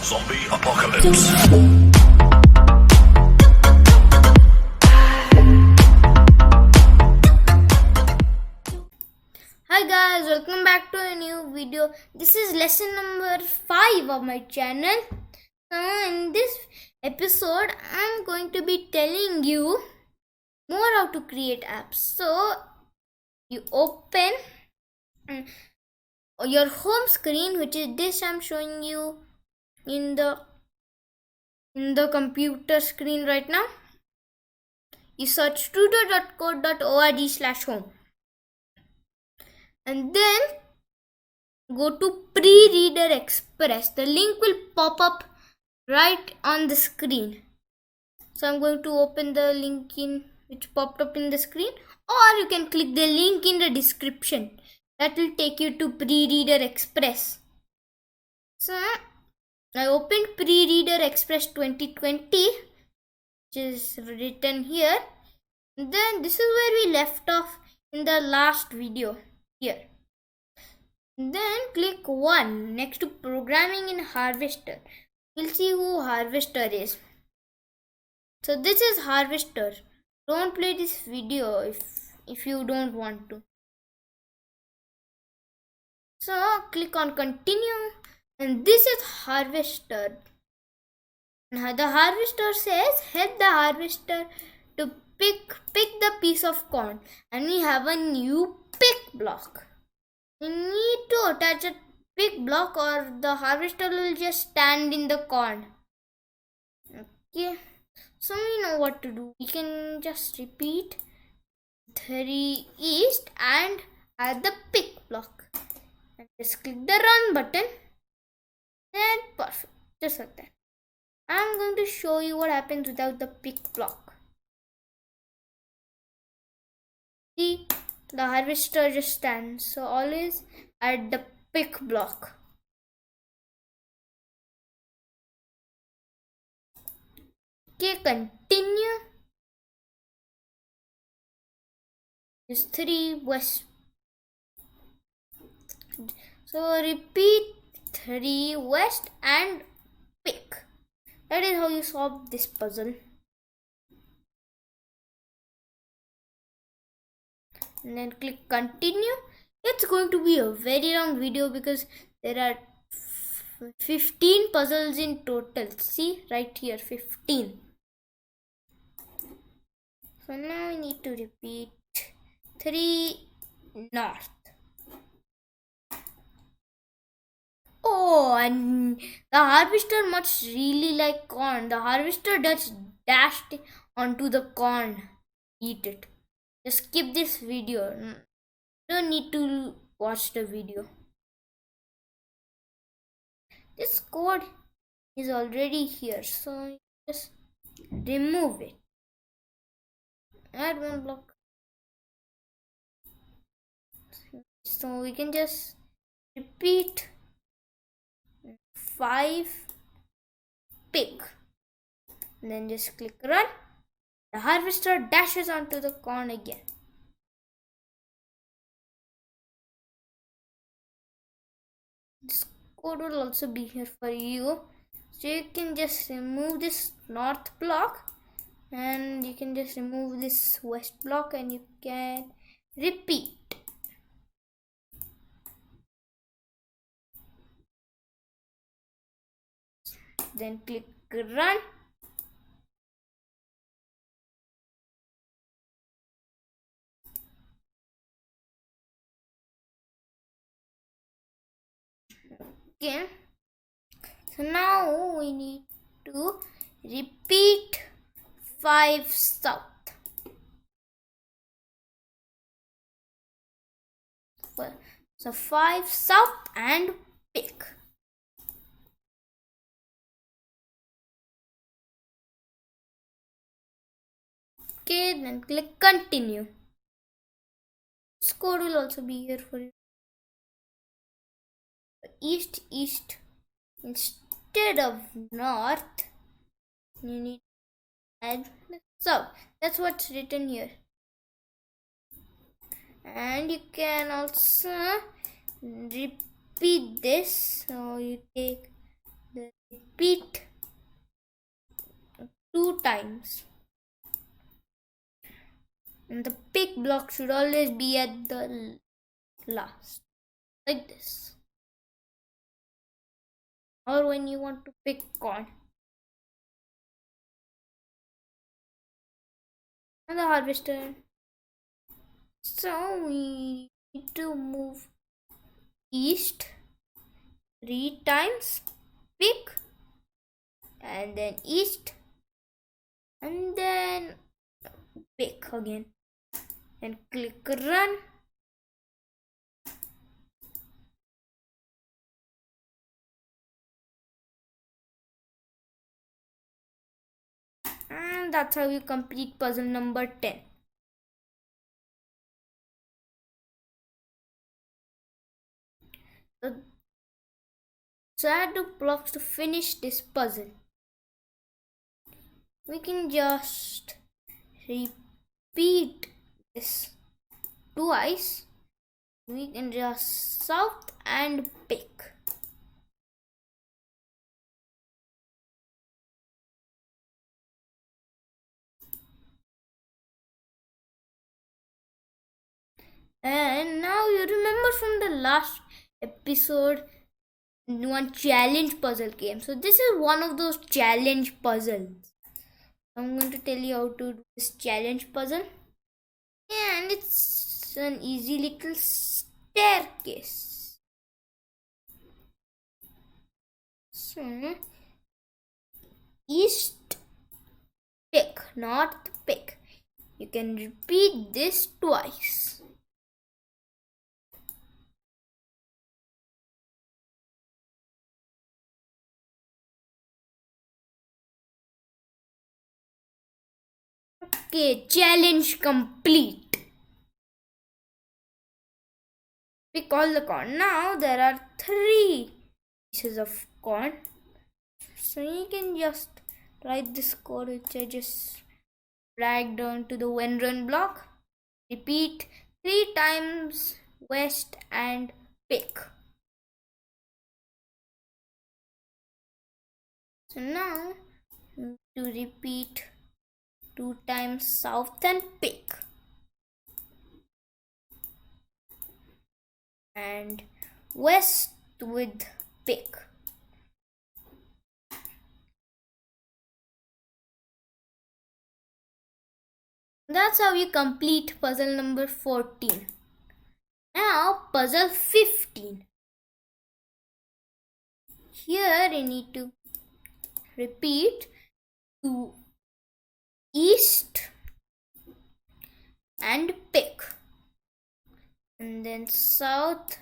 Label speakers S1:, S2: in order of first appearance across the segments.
S1: Zombie apocalypse.
S2: Hi guys, welcome back to a new video. This is lesson number 5 of my channel. In this episode, I'm going to be telling you more how to create apps. So you open your home screen, which is this I'm showing you in the computer screen right now. You search tutor.code.org/home and then go to Pre-Reader Express. The link will pop up right on the screen. So I'm going to open the link which popped up in the screen, or you can click the link in the description. That will take you to Pre-Reader Express. So I opened Pre-Reader Express 2020, which is written here. Then this is where we left off in the last video here. Then click 1 next to programming in Harvester. We'll see who Harvester is. So this is Harvester. Don't play this video if you don't want to. So click on continue, and this is Harvester. Now the Harvester says help the harvester to pick the piece of corn, and we have a new pick block. We need to attach a pick block or the harvester will just stand in the corn. Okay, so we know what to do. We can just repeat 3 east and add the pick block. And just click the run button. And perfect. Just like that. I'm going to show you what happens without the pick block. See, the harvester just stands. So always add the pick block. Okay, continue. Is 3 west. So repeat 3 west and pick. That is how you solve this puzzle. And then click continue. It's going to be a very long video because there are 15 puzzles in total. See right here, 15. So now we need to repeat 3 north. Oh, and the harvester must really like corn. The harvester just dashed onto the corn. Eat it. Just skip this video. Don't need to watch the video. This code is already here, so just remove it. Add 1 block. So we can just repeat 5 pick. And then just click run. The harvester dashes onto the corn again. This code will also be here for you. So you can just remove this north block and you can just remove this west block and you can repeat. Then click run. Okay, so now we need to repeat 5 south. So 5 south and pick. Okay, then click continue. This code will also be here for you. East instead of north, you need to add south. That's what's written here. And you can also repeat this. So you take Then repeat 2 times. And the pick block should always be at the last, like this. Or when you want to pick corn. And the harvester. So we need to move east 3 times, pick, and then east, and then pick again, and click run. And that's how you complete puzzle number 10. So add the blocks to finish this puzzle. We can just repeat this twice. We can just south and pick. And now you remember from the last episode one challenge puzzle game. So this is one of those challenge puzzles. I'm going to tell you how to do this challenge puzzle. And it's an easy little staircase. So east pick, north pick. You can repeat this twice. Okay, challenge complete. Pick all the corn. Now there are 3 pieces of corn. So you can just write this code which I just drag down to the when run block. Repeat 3 times west and pick. So now to repeat 2 times south and pick. And west with pick. That's how you complete puzzle number 14. Now puzzle 15. Here you need to repeat to east and pick, and then south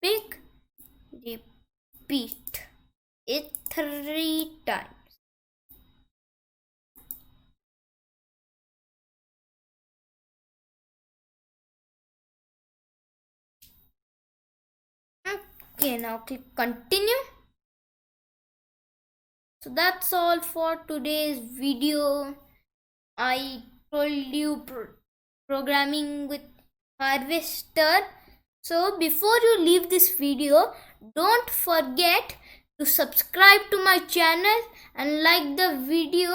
S2: pick, repeat it 3 times. Okay, now click continue. So that's all for today's video. I told you programming with harvester. So before you leave this video, don't forget to subscribe to my channel and like the video,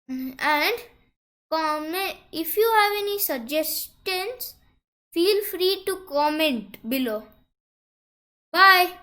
S2: and comment. If you have any suggestions, feel free to comment below. Bye.